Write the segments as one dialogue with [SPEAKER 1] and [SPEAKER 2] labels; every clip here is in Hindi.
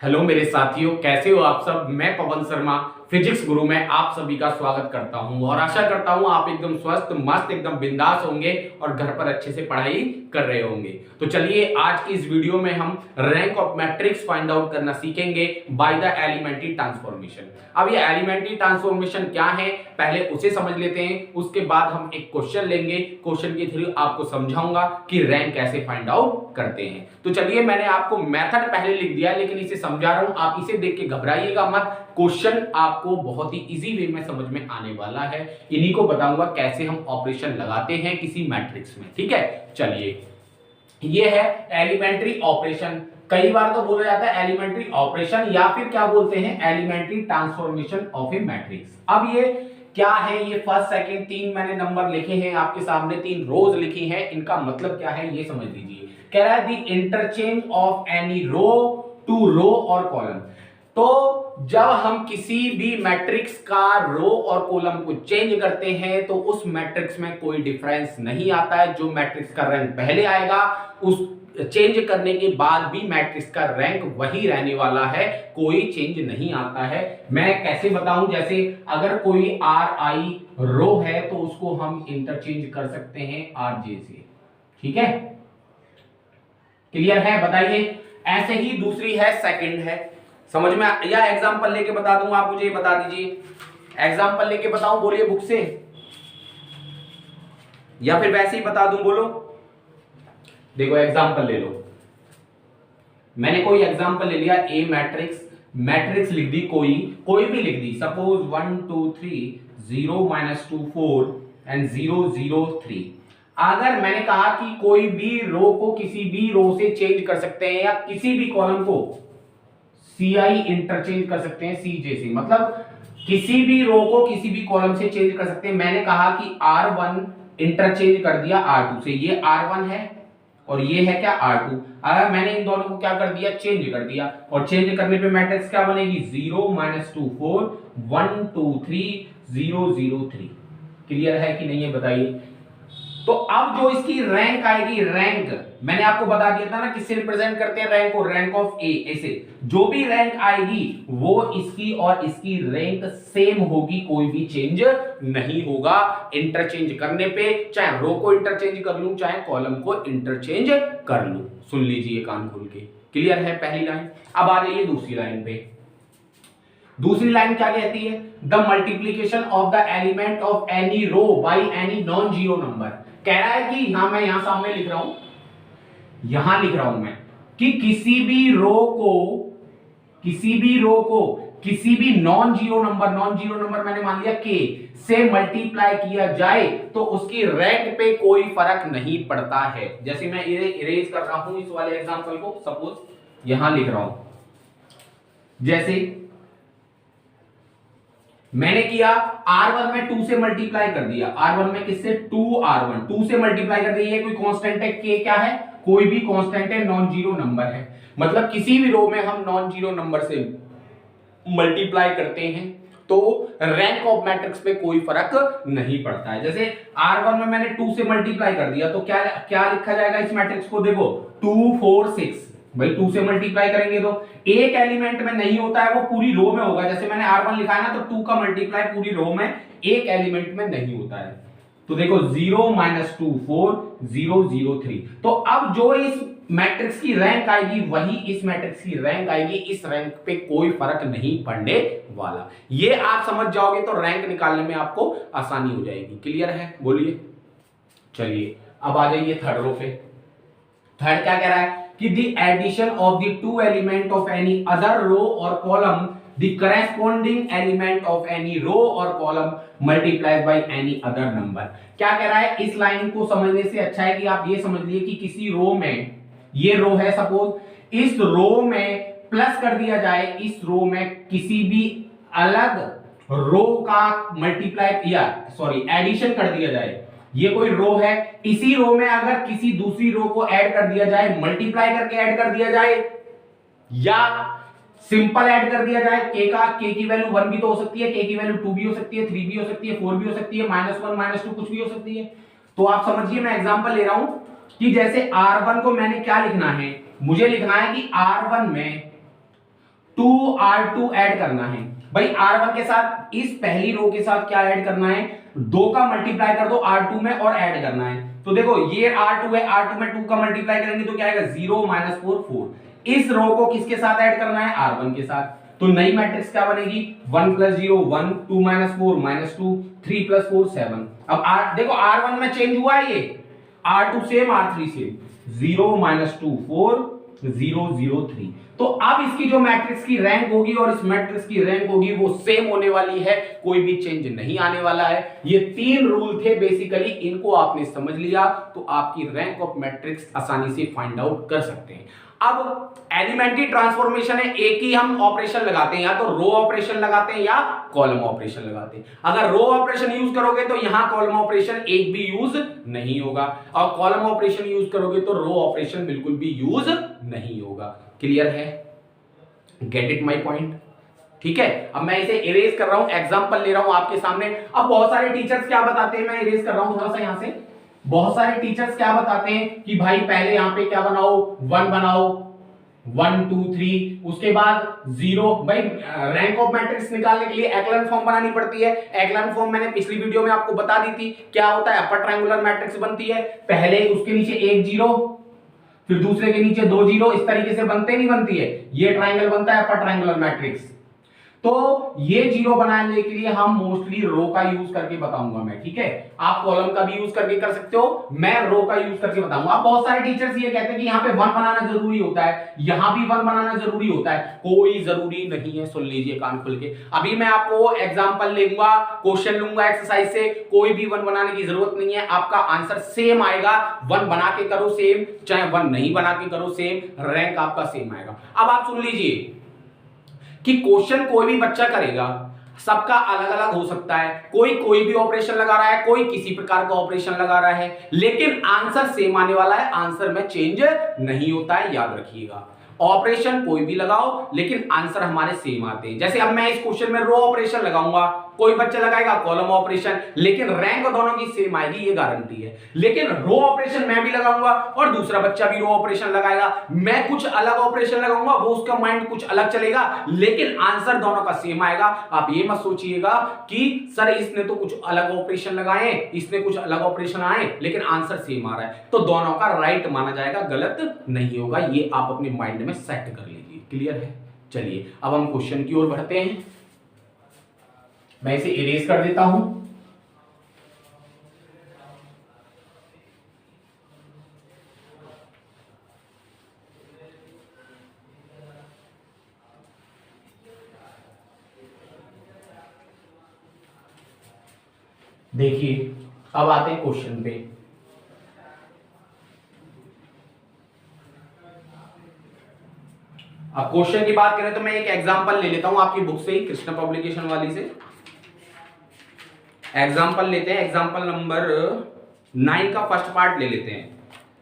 [SPEAKER 1] हेलो मेरे साथियों, कैसे हो आप सब। मैं पवन शर्मा फिजिक्स गुरु में आप सभी का स्वागत करता हूं और आशा करता हूं आप एकदम स्वस्थ मस्त एकदम बिंदास होंगे और घर पर अच्छे से पढ़ाई कर रहे होंगे। तो चलिए आज की इस वीडियो में हम rank of matrix find out करना सीखेंगे बाय द एलिमेंट्री ट्रांसफॉर्मेशन। अब ये एलिमेंट्री ट्रांसफॉर्मेशन क्या है पहले उसे समझ लेते हैं, उसके बाद हम एक क्वेश्चन लेंगे, क्वेश्चन के थ्रू आपको समझाऊंगा कि रैंक कैसे फाइंड आउट करते हैं। तो चलिए मैंने आपको मेथड पहले लिख दिया लेकिन इसे समझा रहा हूं, आप इसे देख के घबराइएगा मत। क्वेश्चन आपको बहुत ही इजी वे में समझ में आने वाला है, इन्हीं को बताऊंगा कैसे हम ऑपरेशन लगाते हैं किसी मैट्रिक्स में। ठीक है, चलिए ये है एलिमेंट्री ऑपरेशन। कई बार तो बोला जाता है एलिमेंट्री ऑपरेशन या फिर क्या बोलते हैं elementary transformation of a matrix. अब ये क्या है, ये फर्स्ट सेकंड तीन मैंने नंबर लिखे हैं आपके सामने, तीन रोज लिखी हैं, इनका मतलब क्या है ये समझ लीजिए। कह रहा है the interchange of any row to row और कॉलम। तो जब हम किसी भी मैट्रिक्स का रो और कॉलम को चेंज करते हैं तो उस मैट्रिक्स में कोई डिफरेंस नहीं आता है। जो मैट्रिक्स का रैंक पहले आएगा उस चेंज करने के बाद भी मैट्रिक्स का रैंक वही रहने वाला है, कोई चेंज नहीं आता है। मैं कैसे बताऊं, जैसे अगर कोई आर आई रो है तो उसको हम इंटरचेंज कर सकते हैं आर जे से। ठीक है, क्लियर है, बताइए। ऐसे ही दूसरी है सेकंड है, समझ में या एग्जांपल लेके बता दूं, आप मुझे ये बता दीजिए। एग्जांपल लेके बताऊं, बोलिए बुक से, या फिर वैसे ही बता दूं, बोलो। देखो एग्जांपल ले लो, मैंने कोई एग्जांपल ले लिया, ए मैट्रिक्स, मैट्रिक्स लिख दी, कोई भी लिख दी, सपोज 1 2 3 0 -2 4 एंड 0 0 3। अगर मैंने कहा कि कोई भी रो को किसी भी रो से चेंज कर सकते हैं या किसी भी कॉलम को CI इंटरचेंज कर सकते हैं CJ से, मतलब किसी भी रो को किसी भी कॉलम से चेंज कर सकते हैं। मैंने कहा कि R1 इंटरचेंज कर दिया R2 से, ये R1 है और ये है क्या R2। अगर मैंने इन दोनों को क्या कर दिया, चेंज कर दिया, और चेंज करने पे मैट्रिक्स क्या बनेगी, 0 -2 4 1 2 3 0 0 3। क्लियर है कि नहीं है बताइए। तो अब जो इसकी रैंक आएगी, रैंक मैंने आपको बता दिया था ना किससे रिप्रेजेंट करते हैं रैंक को, रैंक ऑफ ए, ऐसे जो भी रैंक आएगी वो इसकी और इसकी रैंक सेम होगी, कोई भी चेंज नहीं होगा इंटरचेंज करने पे। चाहे रो को इंटरचेंज कर लूं चाहे कॉलम को इंटरचेंज कर लूं। सुन लीजिए कान खोल के, क्लियर है पहली लाइन। अब आ जाइए दूसरी लाइन पे। दूसरी लाइन क्या कहती है, the multiplication of the element of any row by any non zero number. कह रहा है कि यहां मैं यहां सामने लिख रहा हूं, यहां लिख रहा हूं मैं कि किसी भी रो को किसी भी नॉन जीरो नंबर मैंने मान लिया के से मल्टीप्लाई किया जाए तो उसकी रैंक पे कोई फर्क नहीं पड़ता है। जैसे मैं इरेज कर रहा हूं इस वाले एग्जांपल को, सपोज यहां लिख रहा हूं, जैसे मैंने किया R1 में 2 से मल्टीप्लाई कर दिया, R1 में किससे 2R1 2 से मल्टीप्लाई कर दिया। ये कोई कांस्टेंट है, K क्या है, कोई भी कांस्टेंट है, नॉन जीरो नंबर है, मतलब किसी भी रो में हम नॉन जीरो नंबर से मल्टीप्लाई करते हैं तो रैंक ऑफ मैट्रिक्स पे कोई फर्क नहीं पड़ता है। जैसे R1 में मैंने 2 से मल्टीप्लाई कर दिया तो क्या क्या लिखा जाएगा इस मैट्रिक्स को, देखो 2 4 6, भाई 2 से मल्टीप्लाई करेंगे तो एक एलिमेंट में नहीं होता है, वो पूरी रो में होगा। जैसे मैंने R1 लिखा है ना, तो 2 का मल्टीप्लाई पूरी रो में एक एलिमेंट में नहीं होता है। तो देखो 0 -2 4 0 0 3। तो अब जो इस मैट्रिक्स की रैंक आएगी वही इस मैट्रिक्स की रैंक आएगी, इस रैंक पे कोई फर्क नहीं पड़ने वाला। ये आप समझ जाओगे तो रैंक निकालने में आपको आसानी हो जाएगी। क्लियर है, बोलिए। चलिए अब आ जाइए थर्ड रो पे। थर्ड क्या कह रहा है कि the addition of the two element of any other row और column the corresponding element of any row और column multiplied by any other number. क्या कह रहा है, इस लाइन को समझने से अच्छा है कि आप ये समझ लिए कि किसी रो में, ये रो है सपोज, इस रो में प्लस कर दिया जाए, इस रो में किसी भी अलग रो का मल्टीप्लाई या सॉरी एडिशन कर दिया जाए। ये कोई रो है, इसी रो में अगर किसी दूसरी रो को ऐड कर दिया जाए, मल्टीप्लाई करके ऐड कर दिया जाए या सिंपल ऐड कर दिया जाए, के की वैल्यू 1 भी तो हो सकती है, के की वैल्यू 2 भी हो सकती है, 3 भी हो सकती है, 4 भी हो सकती है, -1 -2 कुछ भी हो सकती है। तो आप समझिए मैं एग्जांपल ले रहा हूं कि जैसे R1 को मैंने क्या लिखना है, मुझे लिखना है कि R1 में 2r2 ऐड करना है भाई। r1 के साथ इस पहली रो के साथ क्या ऐड करना है, 2 का मल्टीप्लाई कर दो r2 में और ऐड करना है। तो देखो ये r2 है, r2 में 2 का मल्टीप्लाई करेंगे तो क्या आएगा 0 - 4 4। इस रो को किसके साथ ऐड करना है, r1 के साथ। तो नई मैट्रिक्स क्या बनेगी, 1 + 0 1, 2 - 4 -2, 3 + 4 7। अब देखो r1 में चेंज हुआ है, ये r2 सेम r3 सेम, 0 - 2 4 0 0 3। तो अब इसकी जो मैट्रिक्स की रैंक होगी और इस मैट्रिक्स की रैंक होगी वो सेम होने वाली है, कोई भी चेंज नहीं आने वाला है। ये 3 रूल थे बेसिकली, इनको आपने समझ लिया तो आपकी रैंक ऑफ मैट्रिक्स आसानी से फाइंड आउट कर सकते हैं। अब एलिमेंट्री ट्रांसफॉर्मेशन है, एक ही हम ऑपरेशन लगाते हैं, या तो रो ऑपरेशन लगाते हैं या कॉलम ऑपरेशन लगाते हैं। अगर रो ऑपरेशन यूज करोगे तो यहां कॉलम ऑपरेशन एक भी यूज नहीं होगा, और कॉलम ऑपरेशन यूज करोगे तो रो ऑपरेशन बिल्कुल भी यूज नहीं होगा। क्लियर है, गेट इट माई पॉइंट, ठीक है। अब मैं इसे इरेज कर रहा हूं, एग्जांपल ले रहा हूं आपके सामने। अब बहुत सारे टीचर्स क्या बताते हैं, मैं इरेज कर रहा हूं थोड़ा सा यहां से। बहुत सारे टीचर्स क्या बताते हैं कि भाई पहले यहां पे क्या बनाओ, 1 बनाओ, 1 2 3, उसके बाद 0। भाई रैंक ऑफ मैट्रिक्स निकालने के लिए एक्लन फॉर्म बनानी पड़ती है। एक्लन फॉर्म मैंने पिछली वीडियो में आपको बता दी थी, क्या होता है, अपर ट्रायंगुलर मैट्रिक्स बनती है, पहले उसके नीचे 1 0, फिर दूसरे के नीचे 2 0, इस तरीके से नहीं बनती है। ये ट्रायंगल बनता है अपर ट्रायंगुलर मैट्रिक्स। तो ये 0 बनाने के लिए हम मोस्टली रो का यूज करके बताऊंगा मैं, ठीक है। आप कॉलम का भी यूज करके कर सकते हो, मैं रो का यूज करके बताऊंगा। अब बहुत सारे टीचर्स ये कहते हैं कि यहाँ पे 1 बनाना जरूरी होता है, यहां भी 1 बनाना जरूरी होता है। कोई जरूरी नहीं है, सुन लीजिए कान खुल के। अभी मैं आपको एग्जांपल लूंगा, क्वेश्चन लूंगा एक्सरसाइज से, कोई भी 1 बनाने की जरूरत नहीं है, आपका आंसर सेम आएगा। 1 बना के करो सेम, चाहे 1 नहीं बना के करो सेम, रैंक आपका सेम आएगा। अब आप सुन लीजिए कि क्वेश्चन कोई भी बच्चा करेगा, सबका अलग अलग हो सकता है। कोई भी ऑपरेशन लगा रहा है, कोई किसी प्रकार का ऑपरेशन लगा रहा है, लेकिन आंसर सेम आने वाला है, आंसर में चेंज नहीं होता है, याद रखिएगा। ऑपरेशन कोई भी लगाओ लेकिन आंसर हमारे सेम आते हैं। जैसे अब मैं इस क्वेश्चन में रो ऑपरेशन लगाऊंगा, कोई बच्चा लगाएगा कॉलम ऑपरेशन, लेकिन रैंक दोनों की सेम आएगी, ये गारंटी है। लेकिन रो ऑपरेशन मैं भी लगाऊंगा और दूसरा बच्चा भी रो ऑपरेशन लगाएगा, मैं कुछ अलग ऑपरेशन लगाऊंगा, वो उसका माइंड कुछ अलग चलेगा, लेकिन आंसर दोनों का सेम आएगा। आप ये मत सोचिएगा कि सर इसने तो कुछ अलग ऑपरेशन लगाए, इसने कुछ अलग ऑपरेशन आए, लेकिन आंसर सेम आ रहा है, तो दोनों का राइट माना जाएगा, गलत नहीं होगा। ये आप अपने माइंड में सेट कर लीजिए। क्लियर है, चलिए अब हम क्वेश्चन की ओर बढ़ते हैं। मैं इसे इरेज कर देता हूं। देखिए अब आते हैं क्वेश्चन पे। अब क्वेश्चन की बात करें तो मैं एक एग्जांपल ले लेता हूं आपकी बुक से ही, कृष्ण पब्लिकेशन वाली से एग्जांपल लेते हैं। एग्जांपल नंबर 9 का फर्स्ट पार्ट ले लेते हैं।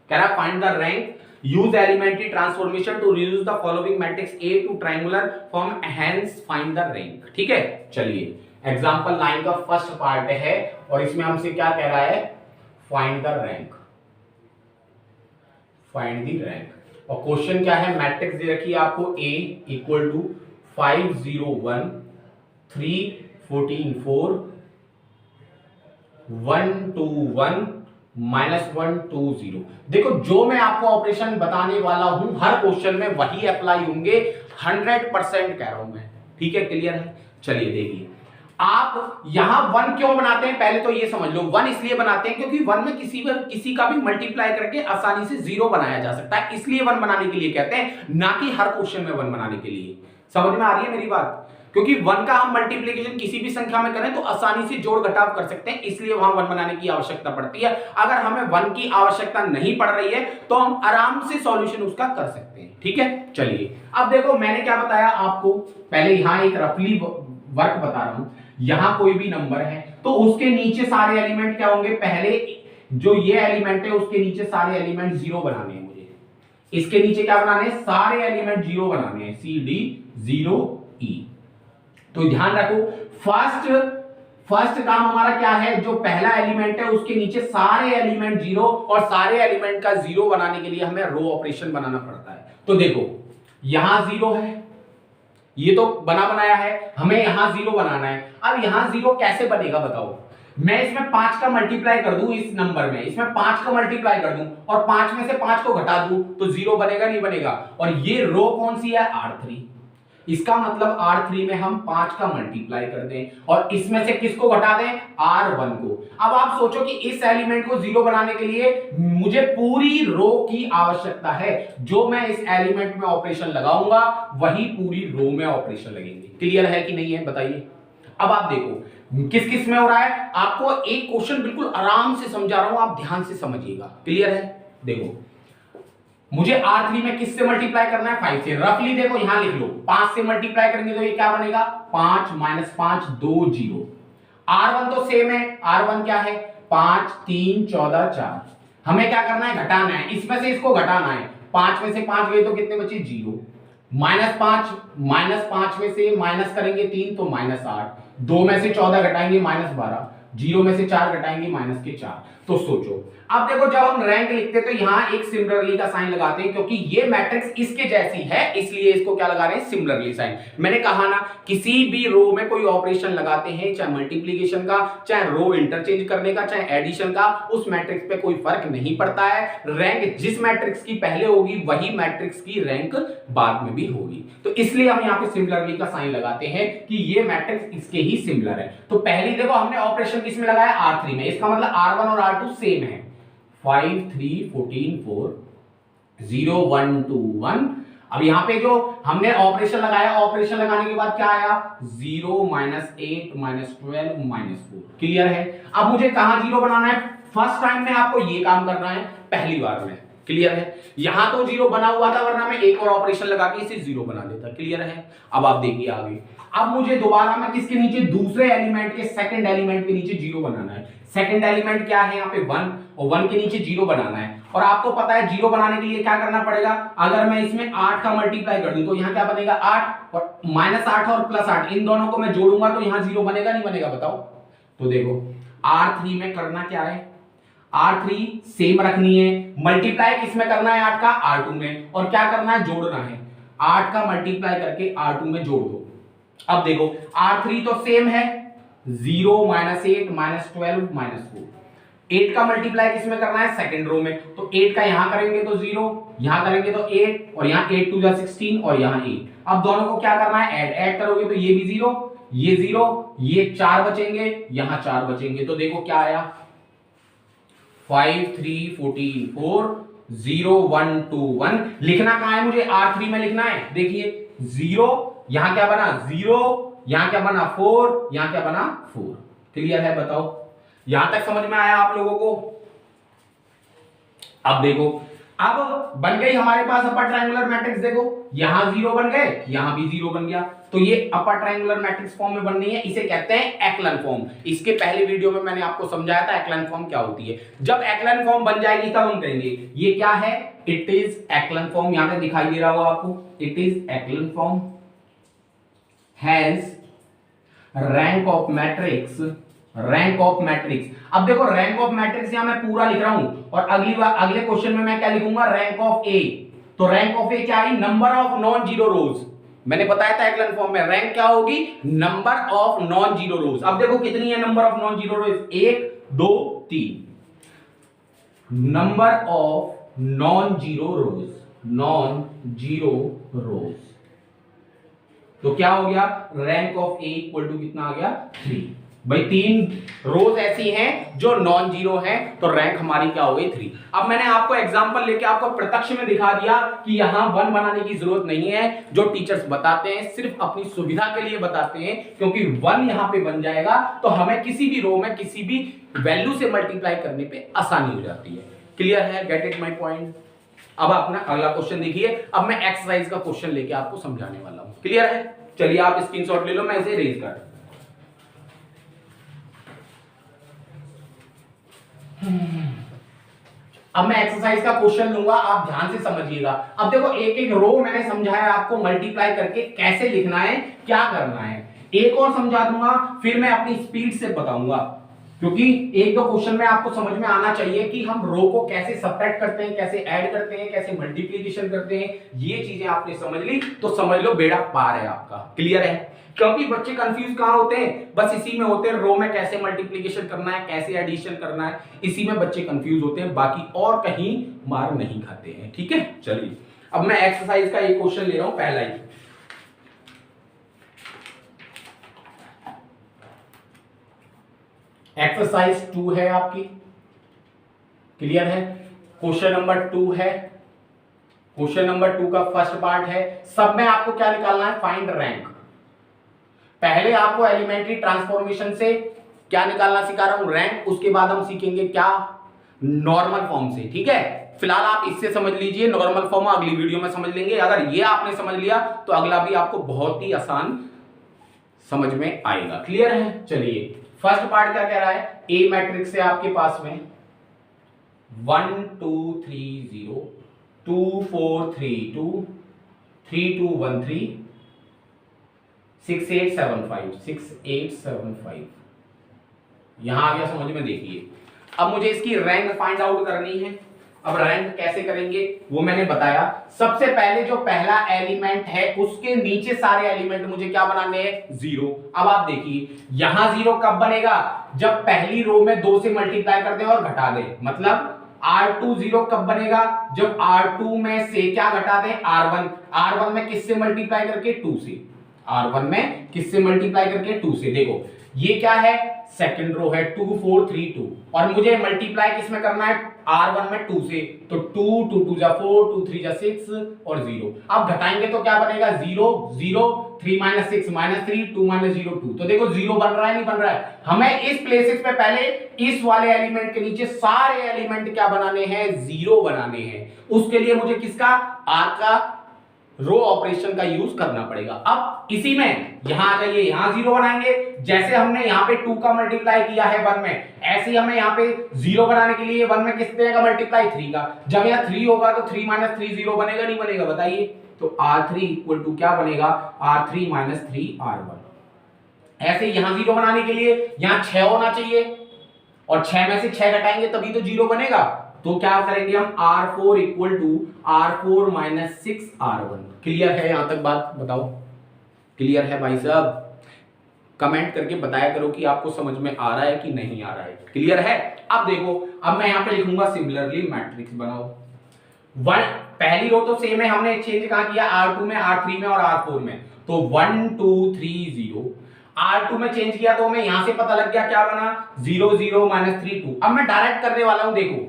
[SPEAKER 1] कह रहा find the rank, use elementary transformation to reduce the following matrix A to triangular form, hence find the rank. ठीक है, चलिए एग्जांपल 9 का फर्स्ट पार्ट है और इसमें हमसे क्या कह रहा है, find the rank, find the rank. और क्वेश्चन क्या है, मैट्रिक्स दे रखी है आपको A इक्वल टू 5 0 1 3 14 4 1 2 1 -1 2 0। देखो जो मैं आपको ऑपरेशन बताने वाला हूं हर क्वेश्चन में वही अप्लाई होंगे, 100% कह रहा हूं मैं, ठीक है। क्लियर है, चलिए देखिए आप यहां 1 क्यों बनाते हैं, पहले तो ये समझ लो। 1 इसलिए बनाते हैं क्योंकि 1 में किसी का भी मल्टीप्लाई करके आसानी से 0 बनाया जा सकता है, इसलिए 1 बनाने के लिए कहते हैं, ना कि हर क्वेश्चन में 1 बनाने के लिए। समझ में आ रही है मेरी बात? क्योंकि 1 का हम मल्टीप्लिकेशन किसी भी संख्या में करें तो आसानी से जोड़ घटाव कर सकते हैं, इसलिए वहां 1 बनाने की आवश्यकता पड़ती है। अगर हमें 1 की आवश्यकता नहीं पड़ रही है तो हम आराम से सॉल्यूशन उसका कर सकते हैं, ठीक है। चलिए अब देखो मैंने क्या बताया आपको, पहले यहां एक रफली वर्क बता रहा हूं। यहां कोई भी नंबर है तो उसके नीचे सारे एलिमेंट क्या होंगे, पहले जो ये एलिमेंट है उसके नीचे सारे एलिमेंट 0 बनाने हैं मुझे, इसके नीचे क्या बनाने हैं, सारे एलिमेंट 0 बनाने हैं, CD 0 E। तो ध्यान रखो फर्स्ट काम हमारा क्या है, जो पहला एलिमेंट है उसके नीचे सारे एलिमेंट 0, और सारे एलिमेंट का 0 बनाने के लिए हमें रो ऑपरेशन बनाना पड़ता है। तो देखो यहां 0 है, ये तो बना बनाया है, हमें यहां 0 बनाना है। अब यहां 0 कैसे बनेगा बताओ? मैं इसमें 5 का मल्टीप्लाई कर दूं, इस नंबर में इसमें 5 का मल्टीप्लाई कर दूं और 5 में से 5 को घटा दूं तो 0 बनेगा नहीं बनेगा? और ये रो कौन सी है? R3। इसका मतलब R3 में हम 5 का मल्टीप्लाई कर दें और इसमें से किसको घटा दें? R1 को। अब आप सोचो कि इस एलिमेंट को 0 बनाने के लिए मुझे पूरी रो की आवश्यकता है। जो मैं इस एलिमेंट में ऑपरेशन लगाऊंगा वही पूरी रो में ऑपरेशन लगेंगे। क्लियर है कि नहीं है बताइए? अब आप देखो किस किस में हो रहा है। आपको एक क्वेश्चन बिल्कुल आराम से समझा रहा हूं, आप ध्यान से समझिएगा। क्लियर है? देखो मुझे R3 में किससे मल्टीप्लाई करना है? 5 से। रफली देखो यहां लिख लो, 5 से मल्टीप्लाई करेंगे तो ये क्या बनेगा? 5 - 5 2 0। R1 तो सेम है। R1 क्या है? 5 3 14 4। हमें क्या करना है? घटाना है, इसमें से इसको घटाना है। 5 में से 5 गए तो कितने बचे? 0। -5 में से माइनस करेंगे 3 तो -8। 2 में से 14 घटाएंगे -12। 0 में से 4 घटाएंगे -4। तो सोचो, अब देखो जब हम रैंक लिखते तो यहां एक सिमिलरली का साइन लगाते हैं क्योंकि ये मैट्रिक्स इसके जैसी है, इसलिए इसको क्या लगा रहे हैं? Similarly sign. मैंने कहा ना, किसी भी रो में कोई ऑपरेशन लगाते हैं, चाहे मल्टीप्लिकेशन का, चाहे रो इंटरचेंज करने का, चाहे एडिशन का, उस मैट्रिक्स पे कोई फर्क नहीं पड़ता है। रैंक जिस मैट्रिक्स की पहले होगी वही मैट्रिक्स की रैंक बाद में भी होगी। तो इसलिए हम यहाँ पे सिमिलरली का साइन लगाते हैं कि ये मैट्रिक्स इसके ही सिमिलर है। तो पहली देखो हमने ऑपरेशन किसमें लगाया? R3 में। इसका मतलब R1 और R2 सेम है। 5 3 14 4 0 1 2 1। अब यहां पे जो हमने ऑपरेशन लगाया, ऑपरेशन लगाने के बाद क्या आया? 0 -8 -12 -4। क्लियर है? अब मुझे कहां 0 बनाना है? फर्स्ट टाइम में आपको ये काम करना है, पहली बार में। क्लियर है? यहां तो 0 बना हुआ था, वरना मैं एक और ऑपरेशन लगा के इसे 0 बना देता। क्लियर है? अब आप देखिए आगे। अब मुझे दोबारा में किसके नीचे? दूसरे एलिमेंट के, सेकंड एलिमेंट के नीचे 0 बनाना है। सेकंड एलिमेंट क्या है? यहाँ पे 1, और 1 के नीचे 0 बनाना है। और आपको पता है 0 बनाने के लिए क्या करना पड़ेगा? अगर मैं इसमें 8 का मल्टीप्लाई कर दूं तो यहाँ क्या बनेगा? 8 और -8 और +8, इन दोनों को मैं जोड़ूंगा तो यहाँ 0 बनेगा नहीं बनेगा बताओ? तो देखो R3 में करना क्या है? R3 सेम रखनी है। मल्टीप्लाई किसमें करना है? 8 का R2 में। और क्या करना है? जोड़ना है। 8 का मल्टीप्लाई करके R2 में जोड़ दो। अब देखो R3 तो सेम है, 0 -8 -12 -4। 8 का मल्टीप्लाई किसमें करना है? सेकंड रो में। तो 8 का यहां करेंगे तो 0, यहां करेंगे तो 8, और यहां 8 2 16 और यहां 8। अब दोनों को क्या करना है? ऐड करोगे तो ये भी 0, ये 0, ये 4 बचेंगे, यहां 4 बचेंगे। तो देखो क्या आया? 5 3 14 4 0 1 2 1। लिखना कहां है? मुझे R3 में लिखना है। देखिए 0, यहां क्या बना? 0, यहां क्या बना? 4, यहां क्या बना? 4। क्लियर है? बताओ यहां तक समझ में आया आप लोगों को? अब देखो, अब बन गई हमारे पास अपर ट्रायंगुलर मैट्रिक्स। देखो यहां 0 बन गए, यहां भी 0 बन गया। तो ये अपर ट्रायंगुलर मैट्रिक्स फॉर्म में बननी है। इसे कहते हैं एक्लन फॉर्म। इसके पहले वीडियो में मैंने आपको समझाया था एक्लन फॉर्म क्या होती है। जब एक्लन फॉर्म बन जाएगी तब हम कहेंगे ये क्या है? It is एक्लन form. यहां पे दिखाई दे रहा होगा आपको, it is एक्लन form has rank of matrix, rank of matrix. अब देखो रैंक ऑफ मैट्रिक्स यहां मैं पूरा लिख रहा हूं और अगली बार अगले क्वेश्चन में मैं क्या लिखूंगा? Rank of A. तो रैंक ऑफ ए क्या है? Number of non zero rows. मैंने बताया था एक्लन फॉर्म में रैंक क्या होगी? Number of non zero rows. अब देखो कितनी है number of non zero rows? 1 2 3। Number of non zero rows, non zero rows. तो क्या हो गया? Rank of A equal to कितना आ गया? 3। भाई 3 रोज ऐसी हैं जो नॉन जीरो हैं, तो रैंक हमारी क्या हो गई? 3। अब मैंने आपको एग्जांपल लेके आपको प्रत्यक्ष में दिखा दिया कि यहां 1 बनाने की जरूरत नहीं है। जो टीचर्स बताते हैं सिर्फ अपनी सुविधा के लिए बताते हैं, क्योंकि 1 यहां पे बन जाएगा तो हमें किसी भी रो में किसी भी वैल्यू से मल्टीप्लाई करने पे आसानी हो जाती है। क्लियर है? Get it my point? अब अपना अगला क्वेश्चन देखिए। अब मैं एक्सरसाइज का क्वेश्चन लेके आपको समझाने वाला हूं। क्लियर है? चलिए आप स्क्रीनशॉट ले लो, मैं इसे रेज कर। अब मैं एक्सरसाइज का क्वेश्चन लूंगा, आप ध्यान से समझिएगा। अब देखो एक एक रो मैंने समझाया आपको मल्टीप्लाई करके कैसे लिखना है, क्या करना है। एक और समझा दूंगा, फिर मैं अपनी स्पीड से बताऊंगा। क्योंकि एक दो क्वेश्चन में आपको समझ में आना चाहिए कि हम रो को कैसे सब्ट्रैक्ट करते हैं, कैसे ऐड करते हैं, कैसे मल्टीप्लिकेशन करते हैं। ये चीजें आपने समझ ली तो समझ लो बेड़ा पार है आपका, क्लियर है। क्योंकि बच्चे कंफ्यूज कहां होते हैं, बस इसी में होते हैं, रो में कैसे मल्टीप्लिकेशन करना है, कैसे एडिशन करना है, इसी में बच्चे कंफ्यूज होते हैं, बाकी और कहीं मार नहीं खाते हैं। ठीक है, चलिए अब मैं एक्सरसाइज का एक क्वेश्चन ले रहा हूं, पहला ही। एक्सरसाइज 2 है आपकी, क्लियर है। क्वेश्चन नंबर 2 है, क्वेश्चन नंबर 2 का फर्स्ट पार्ट है। सब में आपको क्या निकालना है, फाइंड रैंक। पहले आपको एलिमेंट्री ट्रांसफॉर्मेशन से क्या निकालना सिखा रहा हूं, रैंक। उसके बाद हम सीखेंगे क्या, नॉर्मल फॉर्म से। ठीक है, फिलहाल आप इससे समझ लीजिए, नॉर्मल फॉर्म अगली वीडियो में समझ लेंगे। अगर ये आपने समझ लिया तो अगला भी आपको बहुत ही आसान समझ में आएगा, क्लियर है। चलिए फर्स्ट पार्ट क्या कह रहा है, ए मैट्रिक्स है आपके पास में 1 2 3 0 2 4 3 2 3 2 1 3 6 8 7 5 6 8 7 5। यहां आ गया समझ में, देखिए। अब मुझे इसकी रैंक फाइंड आउट करनी है। अब रैंक कैसे करेंगे वो मैंने बताया। सबसे पहले जो पहला एलिमेंट है उसके नीचे सारे एलिमेंट मुझे क्या बनाने हैं, जीरो। अब आप देखिए यहां जीरो कब बनेगा, जब पहली रो में 2 से मल्टीप्लाई कर दें और घटा दें। मतलब R2 जीरो कब बनेगा, जब R2 में से क्या घटा दें, R1। R1 में किससे मल्टीप्लाई करके, 2 से। R1 में किससे मल्टीप्लाई करके, 2 से। देखो ये क्या है, सेकंड रो है, 2 4 3 2, और मुझे मल्टीप्लाई किसमें करना है, R1 में 2 से। तो 2 2 2 जा 4 2 3 जा 6 और 0। अब घटाएंगे तो क्या बनेगा, 0 0 3 - 6 -3 2 - 0 2। तो देखो 0 बन रहा है, नहीं बन रहा है। हमें इस प्लेसेस पे पहले इस वाले एलिमेंट के नीचे सारे एलिमेंट क्या बनाने हैं, 0 बनाने हैं। उसके लिए मुझे किसका, R का रो ऑपरेशन का यूज करना पड़ेगा। अब इसी में यहां आ जाइए, यहां 0 बनाएंगे। जैसे हमने यहां पे 2 का मल्टीप्लाई किया है 1 में, ऐसे ही हमें यहां पे 0 बनाने के लिए 1 में किसने का मल्टीप्लाई, 3 का। जब यहां 3 होगा तो 3 - 3 0 बनेगा, नहीं बनेगा, बताइए। तो R3 इक्वल टू क्या बनेगा, R3 - 3 R1। ऐसे यहां 0 बनाने के लिए यहां 6 होना चाहिए, और 6 में से 6 घटाएंगे तभी तो 0 बनेगा। तो क्या करेंगे हम, R4 equal to R4 - 6 R1। Clear है यहां तक बात, बताओ क्लियर है भाई साहब। कमेंट करके बताया करो कि आपको समझ में आ रहा है कि नहीं आ रहा है, क्लियर है। अब देखो, अब मैं यहां पे लिखूंगा सिमिलरली मैट्रिक्स बनाओ। पहली रो तो सेम है, हमने चेंज कहां किया, R2 में, R3 में और R4 में। तो 1 2 3 0। R2 में चेंज किया तो हमें यहां से पता लग गया क्या बना, 0 0 -3 2। अब मैं डायरेक्ट करने वाला हूं, देखो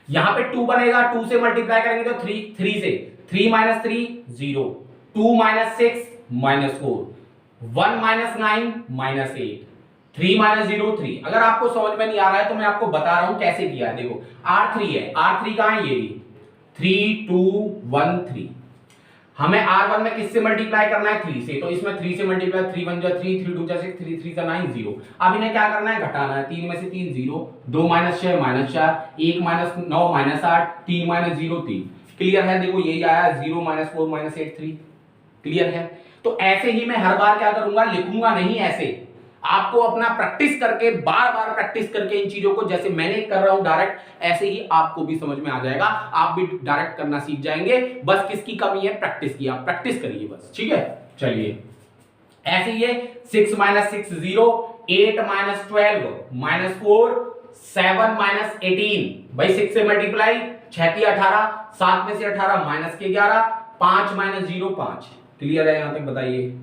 [SPEAKER 1] यहां पे 2 बनेगा, 2 से मल्टीप्लाई करेंगे तो 3 से, 3 - 3 0, 2 - 6 -4, 1 - 9 -8, 3 - 0 3। अगर आपको समझ में नहीं आ रहा है तो मैं आपको बता रहा हूं कैसे किया है। देखो R3 है, R3 कहां है, ये 3 2 1 3। हमें R1 में किससे मल्टीप्लाई करना है, 3 से। तो इसमें 3 से मल्टीप्लाई, 3 1 जा 3 3 2 जा 6 3 3 जा 9 0। अब इन्हें क्या करना है, घटाना है। 3 में से 3 0, 2 - 6 -4, 1 - 9 -8, 3 - 0 3। क्लियर है, देखो यही आया 0 - 4 - 8 3। क्लियर है। तो ऐसे ही मैं हर बार क्या करूंगा, लिखूंगा नहीं ऐसे, आपको अपना प्रैक्टिस करके, बार बार प्रैक्टिस करके इन चीजों को, जैसे मैंने कर रहा हूं डायरेक्ट, ऐसे ही आपको भी समझ में आ जाएगा। आप भी डायरेक्ट करना सीख जाएंगे। बस किसकी कमी है, प्रैक्टिस की। आप प्रैक्टिस करिए बस, ठीक है। चलिए ऐसे ही 6 - 6 0, 8 - 12 -4, 7 - 18। भाई 6 से मल्टीप्लाई, 6 × 18, 7 में से 18 -11, 5 - 0 5। क्लियर है यहां तक, बताइए।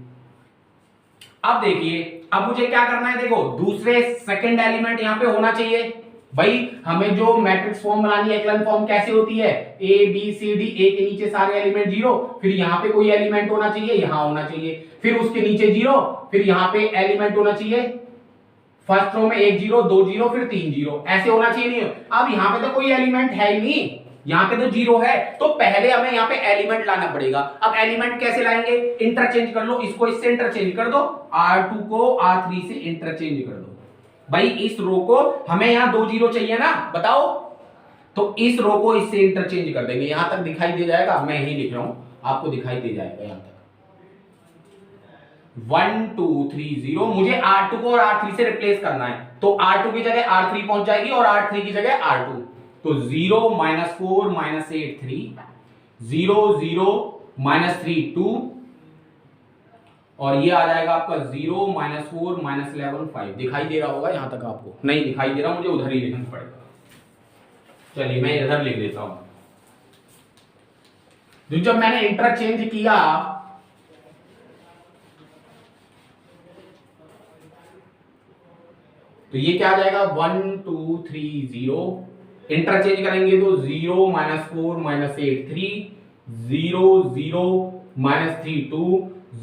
[SPEAKER 1] अब देखिए, अब मुझे क्या करना है, देखो दूसरे सेकंड एलिमेंट यहां पे होना चाहिए। भाई हमें जो मैट्रिक्स फॉर्म बनानी है, एक्लन फॉर्म कैसे होती है, ए बी सी डी, ए के नीचे सारे एलिमेंट 0, फिर यहां पे कोई एलिमेंट होना चाहिए, यहां होना चाहिए, फिर उसके नीचे 0, फिर यहां पे एलिमेंट होना चाहिए। फर्स्ट रो में 1 0 2 0 फिर 3 0, ऐसे होना चाहिए। नहीं, अब यहां पे तो कोई एलिमेंट है ही नहीं, यहां पे तो 0 है। तो पहले हमें यहां पे एलिमेंट लाना पड़ेगा। अब एलिमेंट कैसे लाएंगे, इंटरचेंज कर लो, इसको इससे इंटरचेंज कर दो, R2 को R3 से इंटरचेंज कर दो। भाई इस रो को हमें यहां 2 0 चाहिए ना, बताओ। तो इस रो को इससे इंटरचेंज कर देंगे। यहां तक दिखाई दे जाएगा, मैं यही लिख रहा हूं, आपको दिखाई दे जाएगा यहां तक। 1230, मुझे R2 को और R3 से रिप्लेस करना है, तो R2 की जगह R3 पहुंच जाएगी और R3 की जगह R2, तो 0 -4 -8 3, 0 0 -3 2, और ये आ जाएगा आपका 0 -4 -11 5। दिखाई दे रहा होगा यहां तक आपको? नहीं दिखाई दे रहा, मुझे उधर ही लिखना पड़ेगा। चलिए मैं इधर लिख देता हूं। तो जब मैंने इंटरचेंज किया तो ये क्या आ जाएगा 1 2 3 0, इंटरचेंज करेंगे तो 0 -4 -8 3, 0 0 -3 2,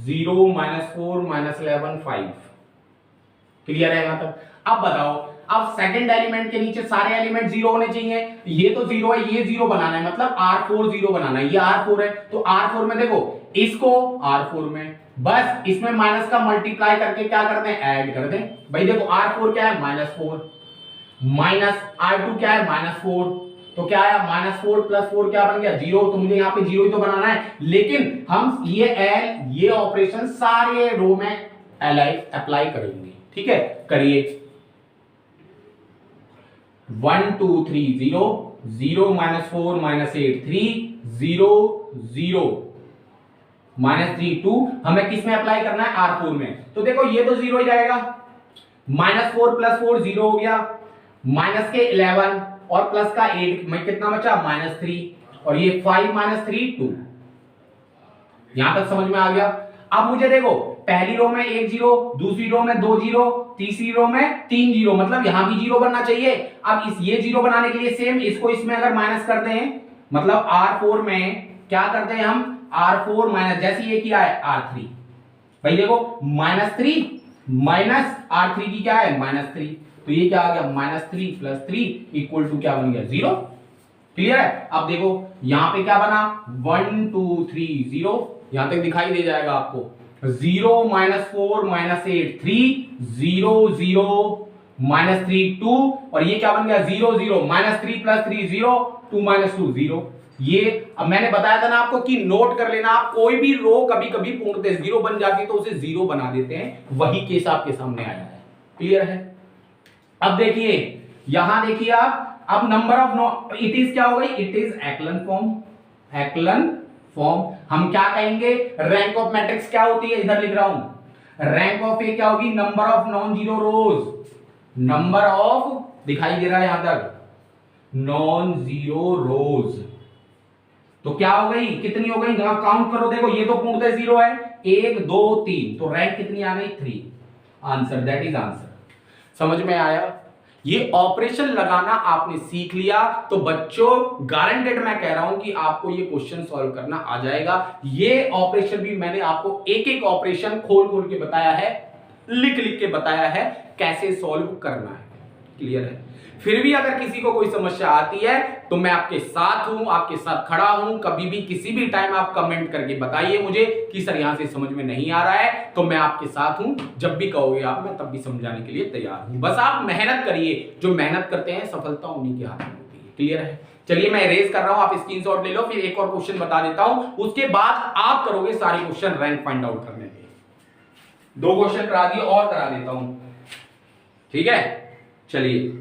[SPEAKER 1] 0 -4 -11 5। क्लियर है यहां तक? अब बताओ, अब सेकंड एलिमेंट के नीचे सारे एलिमेंट जीरो होने चाहिए, ये तो जीरो है, ये जीरो बनाना है, मतलब R4 जीरो बनाना है, ये R4 है, तो R4 में देखो इसको R4 में बस इसमें माइनस का मल्टीप्लाई करके क्या करते हैं, ऐड कर दें। भाई देखो R4 क्या है -4, माइनस R2 क्या है -4, तो क्या आया -4 + 4 क्या बन गया 0, तो मुझे यहाँ पे जीरो ही तो बनाना है, लेकिन हम ये ऑपरेशन सारे रो में अप्लाई करेंगे। ठीक है, करिए 1 2 3 0, 0 -4 -8 3, 0 0 -3 2, हमें किस में अप्लाई करना है, R4 में, तो देखो ये तो जीरो ही जाएगा, -4 + 4 0 हो गया, माइनस के 11 और प्लस का 8 में कितना बचा -3, और ये 5 -3 2। यहां तक समझ में आ गया? अब मुझे देखो पहली रो में 1 0, दूसरी रो में 2 0, तीसरी रो में 3 0, मतलब यहां भी जीरो बनना चाहिए। अब इस ये जीरो बनाने के लिए सेम इसको इसमें अगर माइनस करते हैं, मतलब R4 में क्या करते हैं हम, R4 माइनस, जैसे ये किया है R3, भाई देखो -3 माइनस R3 की क्या है -3, तो ये क्या आ गया -3 + 3 = क्या बन गया 0। क्लियर है? अब देखो यहां पे क्या बना 1 2 3 0, यहां तक दिखाई दे जाएगा आपको, 0 -4 -8 3, 0 0 -3 2, और ये क्या बन गया 0 0 -3 + 3 0, 2 -2 0। ये अब मैंने बताया था ना आपको कि नोट कर लेना, आप कोई भी रो कभी कभी पूर्णतः जीरो बन जाती है तो उसे जीरो बना देते हैं, वही केस आपके सामने आया है। क्लियर है? अब देखिए यहां देखिए आप, अब नंबर ऑफ इट इज क्या हो गई, इट इज एक्लन फॉर्म, एक्लन फॉर्म। हम क्या कहेंगे, रैंक ऑफ मैट्रिक्स क्या होती है, इधर लिख रहा हूं, रैंक ऑफ ए क्या होगी, number of non zero rows, number of, दिखाई दे रहा है यहां तक, नॉन जीरो रोज, तो क्या हो गई, कितनी हो गई, काउंट करो, देखो ये तो पूर्णतः जीरो है, 1 2 3, तो रैंक कितनी आ गई 3। Answer, that is answer. समझ में आया? ये ऑपरेशन लगाना आपने सीख लिया तो बच्चों गारंटेड मैं कह रहा हूं कि आपको ये क्वेश्चन सॉल्व करना आ जाएगा। ये ऑपरेशन भी मैंने आपको एक एक ऑपरेशन खोल खोल के बताया है, लिख लिख के बताया है कैसे सॉल्व करना है। क्लियर है? फिर भी अगर किसी को कोई समस्या आती है तो मैं आपके साथ हूं, आपके साथ खड़ा हूं, कभी भी किसी भी टाइम आप कमेंट करके बताइए मुझे कि सर यहां से समझ में नहीं आ रहा है, तो मैं आपके साथ हूं, जब भी कहोगे आप मैं तब भी समझाने के लिए तैयार हूं। बस आप मेहनत करिए, जो मेहनत करते हैं सफलता उन्हीं के हाथ में होती है। क्लियर है? चलिए मैं इरेज कर रहा हूं, आप स्क्रीनशॉट ले लो, फिर एक और क्वेश्चन बता देता हूं, उसके बाद आप करोगे सारे क्वेश्चन रैंक फाइंड आउट करने के। 2 क्वेश्चन करा दिए और करा देता हूं, ठीक है? चलिए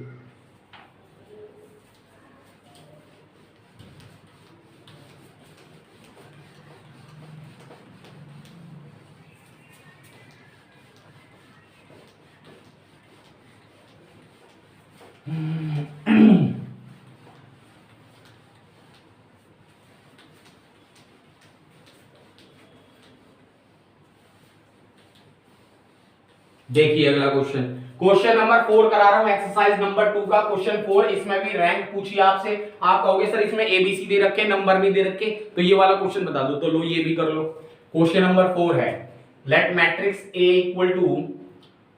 [SPEAKER 1] देखिए अगला क्वेश्चन, क्वेश्चन नंबर 4 करा रहा हूं, एक्सरसाइज नंबर 2 का क्वेश्चन 4। इसमें भी रैंक पूछी आपसे, आप कहोगे सर इसमें एबीसी दे रखे, नंबर नहीं दे रखे, तो ये वाला क्वेश्चन बता दो, तो लो ये भी कर लो। क्वेश्चन नंबर 4 है, let matrix A equal to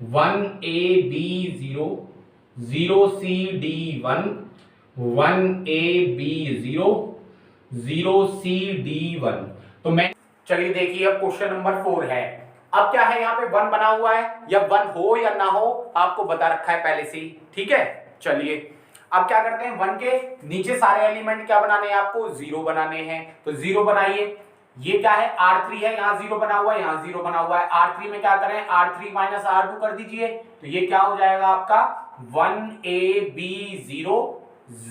[SPEAKER 1] 1AB0, 0CD1, 1AB0, 0CD1। तो मैं, चलिए देखिए अब क्वेश्चन नंबर 4 है। अब क्या है, यहाँ पे 1 बना हुआ है, या 1 हो या ना हो आपको बता रखा है पहले से ही। ठीक है, चलिए अब क्या करते हैं, 1 के नीचे सारे एलिमेंट क्या बनाने हैं आपको, 0 बनाने हैं, तो 0 बनाइए। ये क्या है R3 है, यहां 0 बना हुआ है, यहां 0 बना हुआ है। R3 में क्या करें, R3 माइनस R2 कर दीजिए, तो ये क्या हो जाएगा आपका 1AB0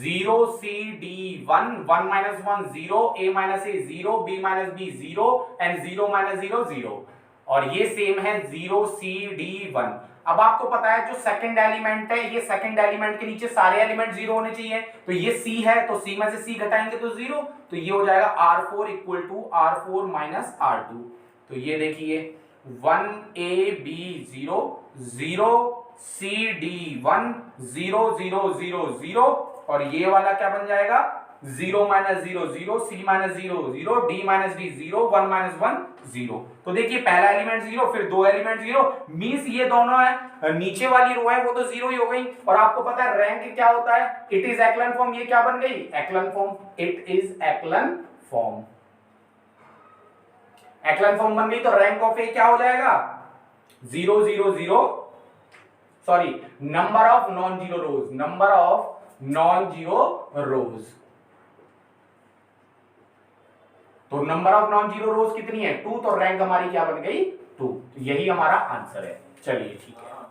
[SPEAKER 1] 0CD1 1 minus 1 0 A minus A 0 B minus B 0 and 0 minus 0 0, और ये सेम है 0CD1। अब आपको पता है जो सेकंड एलिमेंट है, ये सेकंड एलिमेंट के नीचे सारे एलिमेंट 0 होने चाहिए, तो ये C है तो C में से C घटाएंगे तो 0, तो ये हो जाएगा R4 equal to R4 minus R2। तो ये देखिए 1AB0 0 CD1 0 0 0 0, और ये वाला क्या बन जाएगा 0 minus 0 0 C minus 0 0 D minus D 0 1 minus 1 0। तो देखिए पहला एलिमेंट 0 फिर दो एलिमेंट 0, मींस ये दोनों है, नीचे वाली रो है वो तो 0 ही हो गई, और आपको पता है रैंक क्या होता है, इट इज एक्लन फॉर्म। ये क्या बन गई एक्लन form, it is एक्लन form. एक्लन form बन गई तो रैंक ऑफ ए क्या हो जाएगा 0 0 0, sorry number of non zero rows, number of non zero rows. तो number of non zero rows कितनी है 2, तो रैंक हमारी क्या बन गई 2। तो यही हमारा आंसर है। चलिए ठीक है।